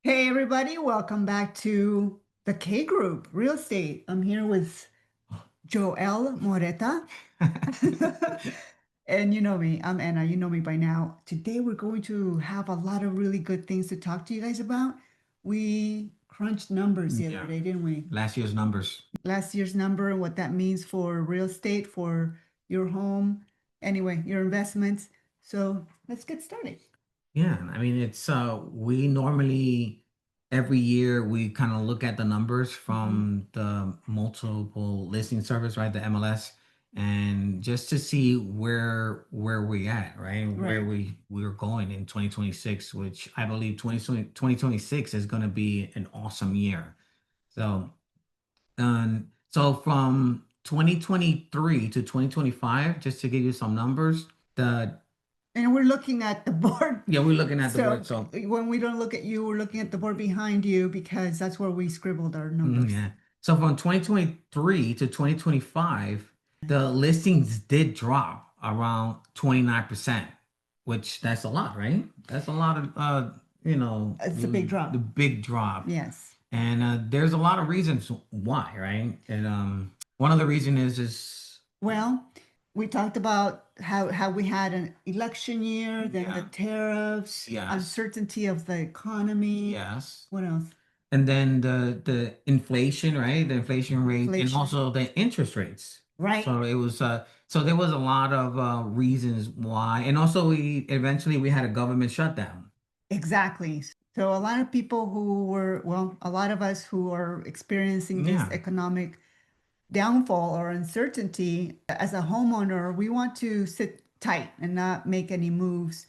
Hey everybody, welcome back to the K Group Real Estate. I'm here with Joel Moreta. And you know me, I'm Anna, you know me by now. Today we're going to have a lot of really good things to talk to you guys about. We crunched numbers the other Yeah, day, didn't we? last year's numbers. Last year's number and what that means for real estate, for your home, anyway, your investments. So let's get started. Yeah, I mean we normally every year we kind of look at the numbers Mhm. from the multiple listing service, right? The MLS, and just to see where we at, right? Where Right. we're going in 2026, which I believe 2026 is going to be an awesome year. So, so from 2023 to 2025, just to give you some numbers, the And we're looking at the board. yeah, we're looking at the board. So So when we don't look at you, we're looking at the board behind you because that's where we scribbled our numbers. yeah. So from 2023 to 2025, the listings did drop around 29%, which that's a lot, right? That's a lot of It's a big the drop. big drop. Yes. And there's a lot of reasons why, right? And one of the reason is Well, we talked about how we had an election year, then the yeah, tariffs, yes, uncertainty of the economy. yes. What else? And then the inflation, right? The inflation rate and Inflation. also the interest rates. Right. So it was so there was a lot of reasons why. And also we eventually we had a government shutdown. Exactly. So a lot of people who were, well, a lot of us who are experiencing this Yeah. economic downfall or uncertainty, as a homeowner, we want to sit tight and not make any moves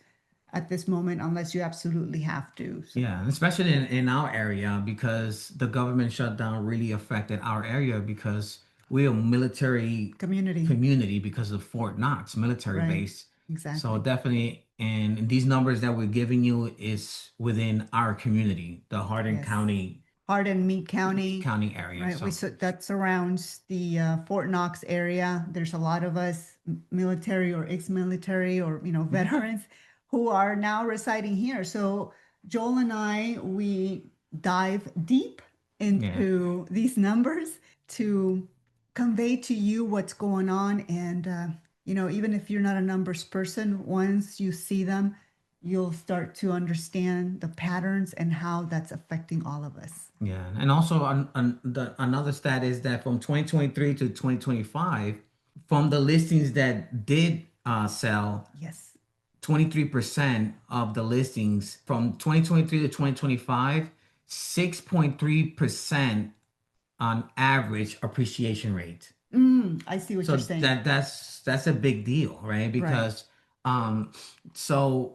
at this moment unless you absolutely have to. So, Yeah, especially in our area because the government shutdown really affected our area because we're a military community, community because of Fort Knox military right? base. So Exactly. definitely, and these numbers that we're giving you is within our community, the Hardin Yes. County Hardin, Meade County, area. right? We So so that surrounds the Fort Knox area. There's a lot of us, military or ex-military or veterans, who are now residing here. So Joel and I, we dive deep yeah, into these numbers to convey to you what's going on. And even if you're not a numbers person, once you see them, you'll start to understand the patterns and how that's affecting all of us. yeah, and also another stat is that from 2023 to 2025, from the listings that did sell, Yes. 23% of the listings from 2023 to 2025, 6.3% on average appreciation rate. I see what So you're saying. that's a big deal, right? Right. Because um so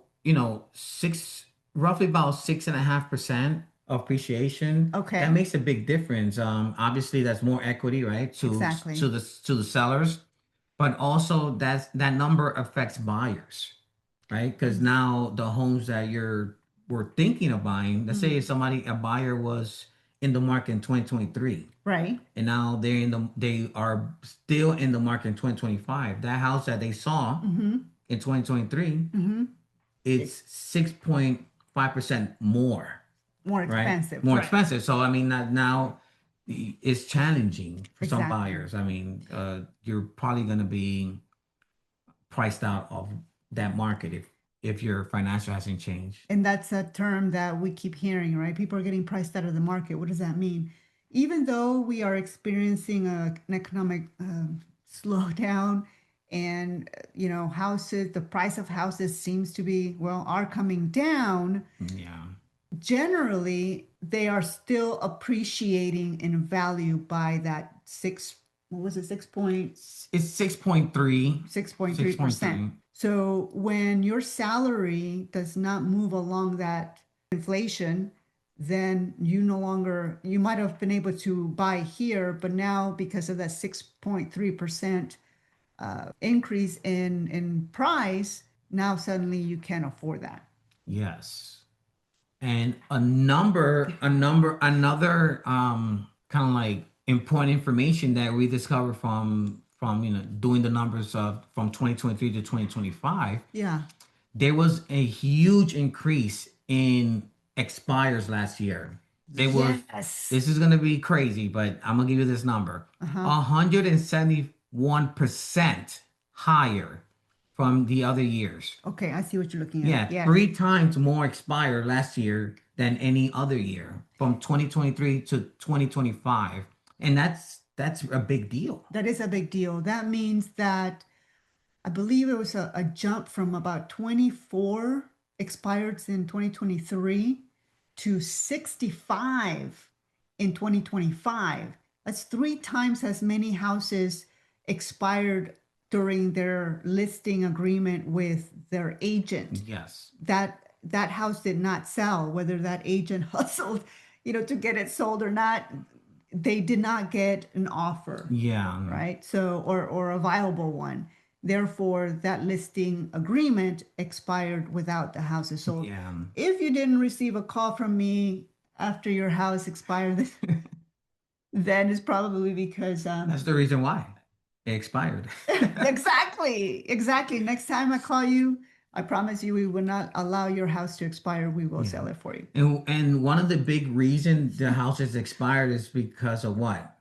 six roughly about 6.5% appreciation, that Okay. makes a big difference. Obviously that's more equity, right? Exactly. To the sellers, but also that number affects buyers, right? Because Ex- now the homes that you're were thinking of buying, let's say mm, a buyer was in the market in 2023 right. and now they are still in the market in 2025. That house that they saw Mm-hmm. in 2023, Mm-hmm. it's 6.5% more, More right? expensive. More Right. expensive. So I mean that now it's challenging for some Exactly. buyers. I mean, you're probably going to be priced out of that market if your financial hasn't changed. And that's a term that we keep hearing, right? People are getting priced out of the market. What does that mean? Even though we are experiencing an economic slowdown and, houses, the price of houses seems to be, well, are coming down, Yeah. generally they are still appreciating in value by that what was it, It's 6.3, 6.3%. 6.3. So when your salary does not move along that inflation, then you might have been able to buy here, but now because of that 6.3% increase in price, now suddenly you can't afford that. Yes. And another kind of like important information that we discovered from doing the numbers of from 2023 to 2025, Yeah. there was a huge increase in expires last year. It was, Yes. this is gonna be crazy, but I'm gonna give you this number. Uh-huh. 171% higher from the other years. Okay, I see what you're looking at. Yeah, Yes. 3 times more expired last year than any other year from 2023 to 2025. And that's a big deal. That is a big deal. That means that I believe it was a jump from about 24 expireds in 2023 to 65 in 2025. That's 3 times as many houses expired during their listing agreement with their agent. Yes. That house did not sell, whether that agent hustled, to get it sold or not. They did not get an offer, Yeah. right? So, or a viable one. Therefore, that listing agreement expired without the houses sold. Yeah. If you didn't receive a call from me after your house expired, then it's probably because That's the reason why it expired. exactly. Next time I call you, I promise you we will not allow your house to expire. We will Yeah. sell it for you. And one of the big reasons the house is expired is because of what?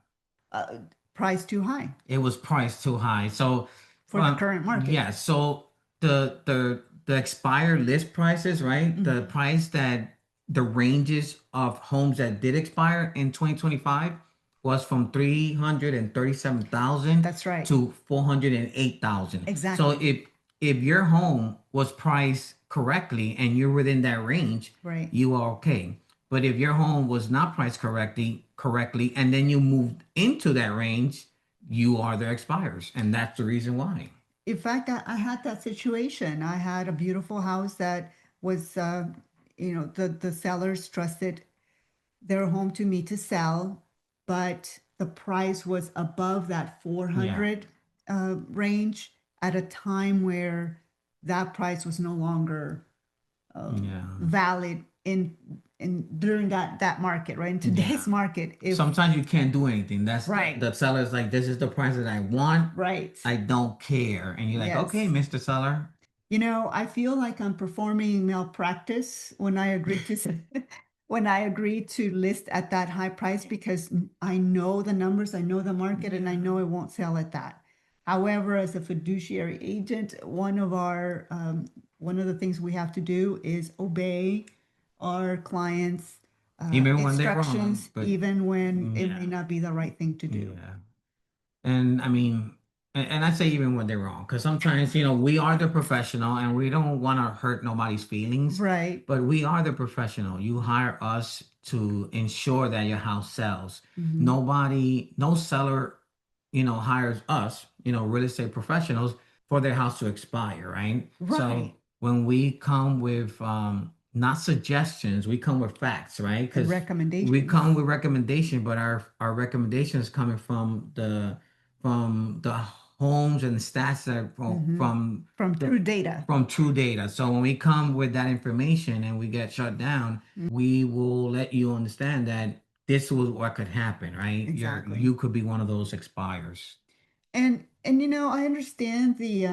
Price too high It was priced too high. So for the current market. yeah, so the expired list prices, right? The price that the ranges of homes that did expire in 2025 was from 337,000 That's right. to 408,000. Exactly. So if your home was priced correctly and you're within that range, Right. you are okay. But if your home was not priced correctly, and then you moved into that range, you are the expires, and that's the reason why. In fact, I had that situation. I had a beautiful house that was, the sellers trusted their home to me to sell, but the price was above that 400 range at a time where that price was no longer Yeah. valid in during that market, right? In today's market, if Sometimes you can't do anything. That's Right. the seller's like, this is the price that I want. right. I don't care. And you're like, Yes. okay, Mr. Seller. I feel like I'm performing malpractice when I agree to when I agree to list at that high price because I know the numbers, I know the market, and I know it won't sell at that. However, as a fiduciary agent, one of the things we have to do is obey our clients' Even when they're wrong, instructions, but even when it yeah. may not be the right thing to do. Yeah. And I mean, and I say even when they're wrong, because sometimes, we are the professional and we don't want to hurt nobody's feelings, Right. but we are the professional. You hire us to ensure that your house sells. Mhm. No seller, hires us, real estate professionals for their house to expire, right? So Right. when we come with not suggestions, we come with facts, right? Because we Recommendations. come with recommendation, but our recommendations coming from the homes and stats that are from From true data. from true data. So when we come with that information and we get shut down, we will let you understand that this was what could happen, right? Exactly. You could be one of those expires. And I understand the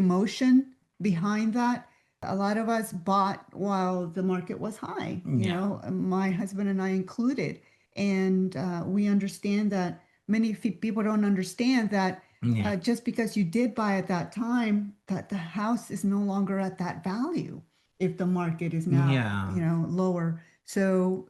emotion behind that. A lot of us bought while the market was high, my husband and I included. And we understand that many people don't understand that Yeah. just because you did buy at that time, that the house is no longer at that value if the market is now, Yeah. lower. So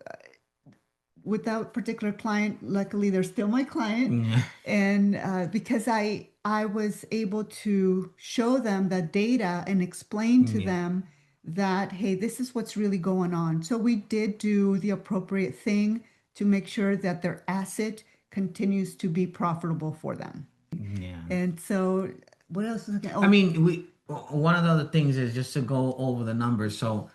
with that particular client, luckily they're still my client. Yeah. And because I was able to show them the data and explain to them that, hey, this is what's really going on. So we did do the appropriate thing to make sure that their asset continues to be profitable for them. Yeah. And so what else is I mean, one of the other things is just to go over the numbers. So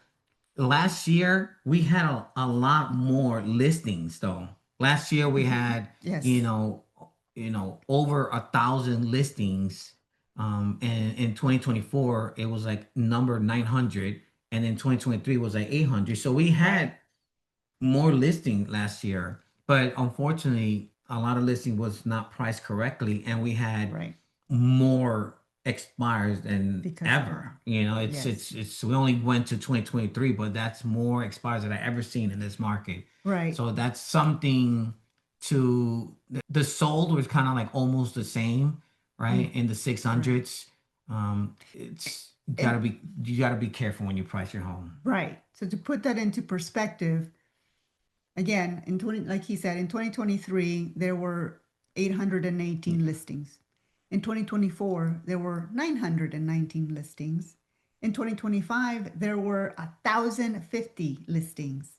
last year we had a lot more listings though. Last year we had Yes. Over 1,000 listings. And in 2024 it was like number 900, and in 2023 was like 800. So we had more listing last year, but unfortunately a lot of listing was not priced correctly, and we had Right. more expires than Because of ever. You know, yes, it's we only went to 2023, but that's more expires than I ever seen in this market. right. So that's something to the sold was kind of like almost the same, right? Mm, In the right. 600s. It's And you gotta be careful when you price your home. right. So to put that into perspective, again, in 20, like he said, in 2023, there were 818 listings. In 2024, there were 919 listings. In 2025, there were 1,050 listings.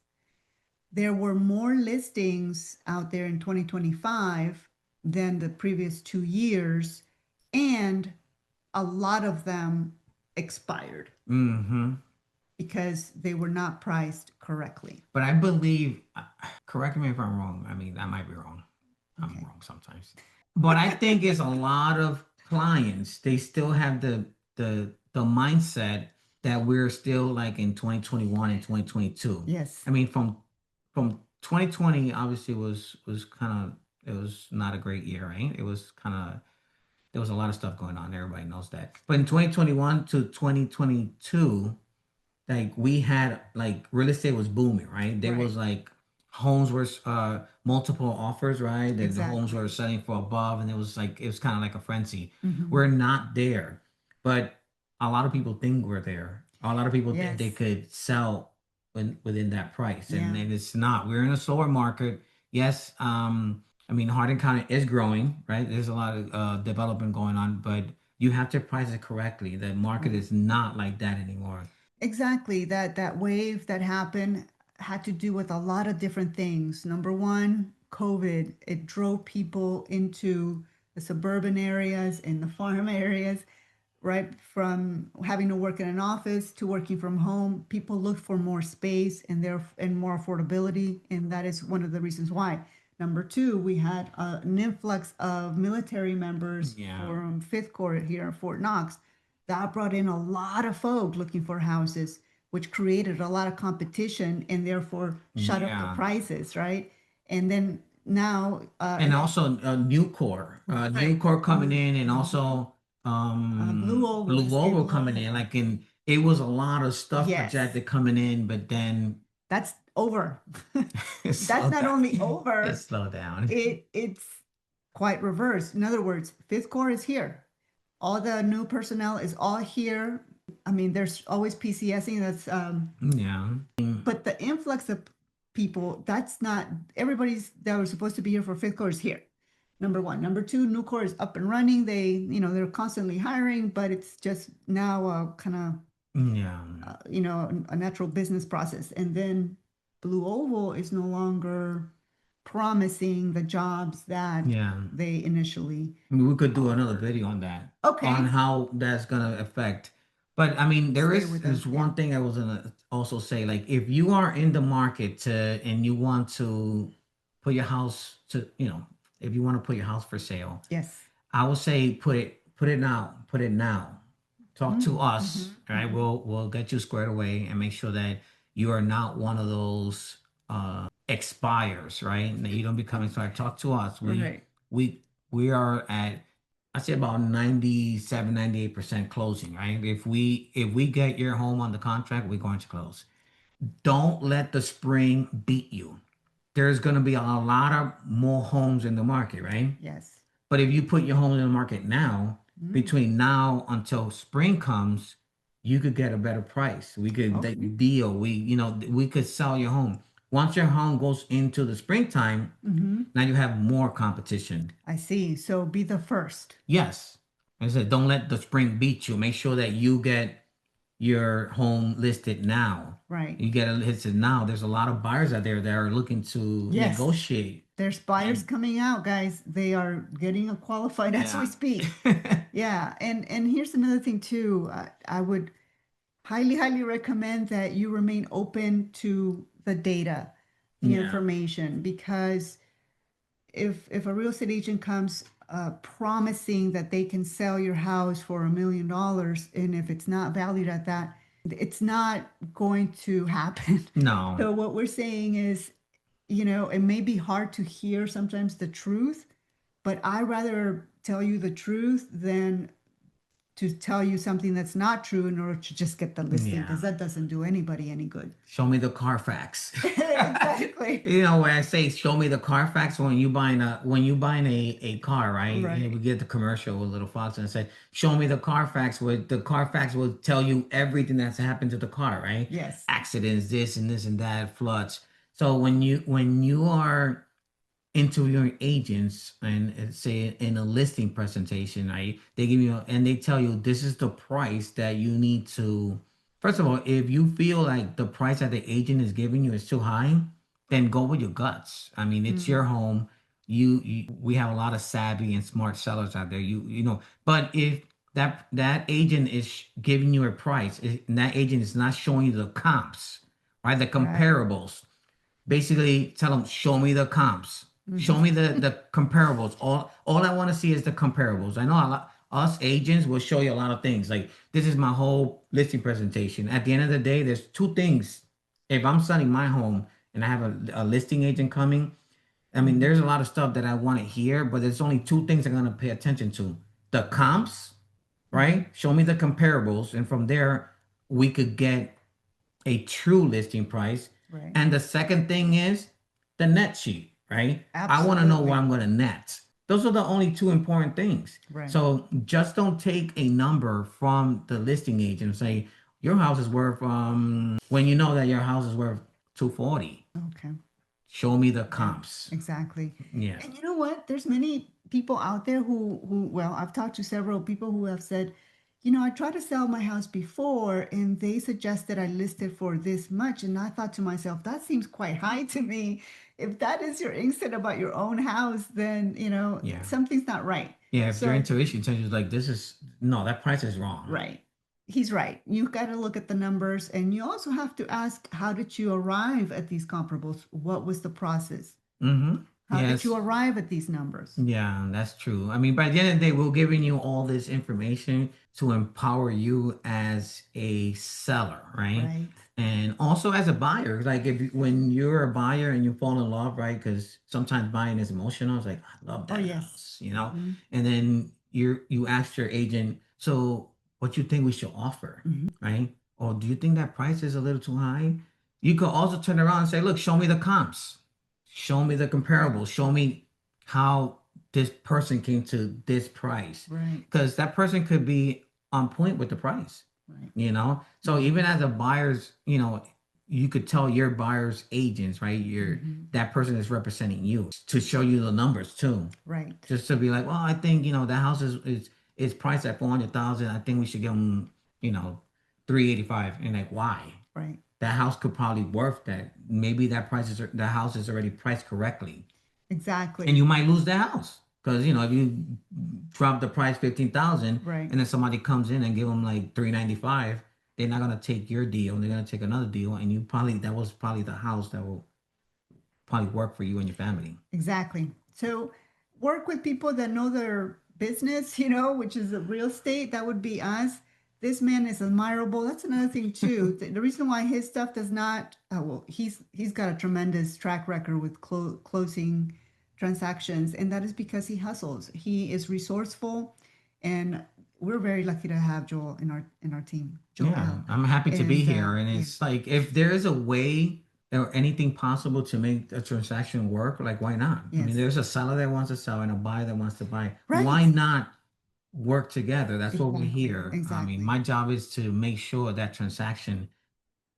There were more listings out there in 2025 than the previous 2 years, and a lot of them expired Hmm. because they were not priced correctly. But I believe, correct me if I'm wrong. I mean, I might be wrong. I'm Okay. wrong sometimes. But I think it's a lot of clients, they still have the mindset that we're still like in 2021 and 2022. Yes. I mean, from 2020 obviously was kind of it was not a great year, right? It was kind of there was a lot of stuff going on. Everybody knows that. But in 2021 to 2022, like we had like real estate was booming, right? There Right. was like homes were multiple offers, right? The homes Exactly. were selling for above, and it was kind of like a frenzy. Hmm. We're not there, but a lot of people think we're there. A lot of people think they Yes. could sell within that price, Yeah. and it's not. We're in a slower market. Yes, I mean Hardin County is growing, right? There's a lot of development going on, but you have to price it correctly. The market Right. is not like that anymore. Exactly. That wave that happened had to do with a lot of different things. Number one, COVID. It drove people into the suburban areas and the farm areas, right? From having to work in an office to working from home. People look for more space and more affordability, and that is one of the reasons why. Number two, we had an influx of military members Yeah. from Fifth Corps here in Fort Knox. That brought in a lot of folk looking for houses, which created a lot of competition and therefore shut up the Yeah. prices, right? And then now, And also right, Nucor coming mm, in, and mhm. also Blue Oval Blue is Oval in coming in. Lowell. Like in it was a lot of stuff Yes, projected coming in, but then that's over. it That's slowed not down. only It over, slowed down. it's quite reversed. In other words, Fifth Corps is here. All the new personnel is all here. I mean, there's always PCSing. That's Yeah. but the influx of people, that's not everybody's that was supposed to be here for Fifth Corps is here. Number one. Number two, new Corps is up and running. They're constantly hiring, but it's just now kind of Yeah. a natural business process. And then Blue Oval is no longer promising the jobs that Yeah. they initially I mean, we could do another offered. video on that, on Okay, how that's gonna affect. But I mean, stay with there's us. Yeah. one thing I was gonna also say, like if you are in the market to and you want to put your house to, if you want to put your house for sale, Yes. I would say put it now, put it now. Talk to us, Mm-hmm, all right? mm-hmm. We'll get you squared away and make sure that you are not one of those expires, right? That you don't become expired. Talk to us. Right. We we are at I'd say about 97, 98% closing, right? If we get your home on the contract, we're going to close. Don't let the spring beat you. There's going to be a lot of more homes in the market, right? Yes. But if you put your home in the market now, Mm, between now until spring comes, you could get a better price. We could okay. deal. We could sell your home. Once your home goes into the springtime, Mm-hmm. now you have more competition. I see. So be the first. Yes. Like I said, don't let the spring beat you. Make sure that you get your home listed now. Right. You get it listed now. There's a lot of buyers out there that are looking to Yes. negotiate. There's buyers And coming out, guys. They are getting qualified as we yeah. speak. Yeah. And here's another thing too. I would highly, highly recommend that you remain open to the data, the Yeah. information, because if a real estate agent comes promising that they can sell your house for $1 million, and if it's not valued at that, it's not going to happen. No. So what we're saying is, it may be hard to hear sometimes the truth, but I rather tell you the truth than to tell you something that's not true in order to just get the listing, Yeah. because that doesn't do anybody any good. Show me the Carfax. Exactly. You know, when I say show me the Carfax when you buying a car, right? Right. And we get the commercial with Little Fox and say, show me the Carfax, where the Carfax will tell you everything that's happened to the car, right? Yes. Accidents, this and that, floods. So when you are interviewing agents and say in a listing presentation, right? They give you and they tell you this is the price that you need to. First of all, if you feel like the price that the agent is giving you is too high, then go with your guts. I mean, it's your home. We have a lot of savvy and smart sellers out there. You know, but if that agent is giving you a price, and that agent is not showing you the comps, right? The comparables. Basically, tell them, show me the comps. Show me the comparables. All I want to see is the comparables. I know us agents will show you a lot of things. Like this is my whole listing presentation. At the end of the day, there's two things. If I'm selling my home and I have a listing agent coming, I mean, there's a lot of stuff that I want to hear, but there's only two things I'm going to pay attention to. The comps, right? Show me the comparables. And from there, we could get a true listing price. Right. And the second thing is the net sheet, right? I want to know what I'm going to net. Those are the only two important things. Right. So just don't take a number from the listing agent and say your house is worth when you know that your house is worth 240. Okay. Show me the comps. Exactly. Yeah. And you know what? There's many people out there who well, I've talked to several people who have said, you know, I tried to sell my house before and they suggested I list it for this much. And I thought to myself, that seems quite high to me. If that is your instinct about your own house, then, you know, something's not right. Yeah, if your intuition tells you like that price is wrong. Right. He's right. You got to look at the numbers, and you also have to ask, how did you arrive at these comparables? What was the process? How did you arrive at these numbers? Yeah, that's true. I mean, by the end of the day, we're giving you all this information to empower you as a seller, right? Right. And also as a buyer, like when you're a buyer and you fall in love, right? Because sometimes buying is emotional. It's like, I love that house, you know? And then you ask your agent, so what you think we should offer, right? Or do you think that price is a little too high? You could also turn around and say, look, show me the comps. Show me the comparables. Show me how this person came to this price. Right. Because that person could be on point with the price. Right. You know? So even as a buyer's, you know, you could tell your buyer's agents, right? That person is representing you to show you the numbers too. Right. Just to be like, well, I think, you know, that house is priced at 400,000. I think we should give them, you know, 385. And like, why? Right. That house could probably worth that. Maybe the house is already priced correctly. Exactly. And you might lose the house because, you know, if you drop the price 15,000, right, and then somebody comes in and give them like 395, they're not gonna take your deal. They're gonna take another deal, and that was probably the house that will probably work for you and your family. Exactly. So work with people that know their business, you know, which is the real estate. That would be us. This man is admirable. That's another thing too. The reason why his stuff does not, well, he's got a tremendous track record with closing transactions, and that is because he hustles. He is resourceful, and we're very lucky to have Joel in our team. Joel. Yeah, I'm happy to be here, and it's like if there is a way or anything possible to make a transaction work, like why not? Yes. I mean, there's a seller that wants to sell and a buyer that wants to buy. Right. Why not work together? That's what we're here. Exactly. I mean, my job is to make sure that transaction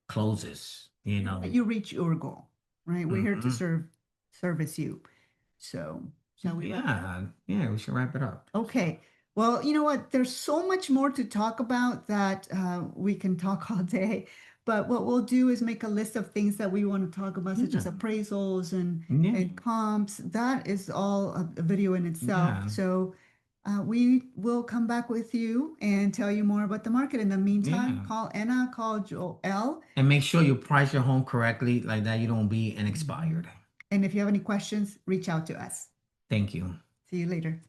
closes, you know. You reach your goal, right? We're here to service you. So shall we? Yeah, we should wrap it up. Okay. Well, you know what? There's so much more to talk about that we can talk all day. But what we'll do is make a list of things that we want to talk about, such as appraisals and comps. That is all a video in itself. Yeah. So we will come back with you and tell you more about the market. In the meantime, call Anna, call Joel. And make sure you price your home correctly, like that you don't be an expired. And if you have any questions, reach out to us. Thank you. See you later.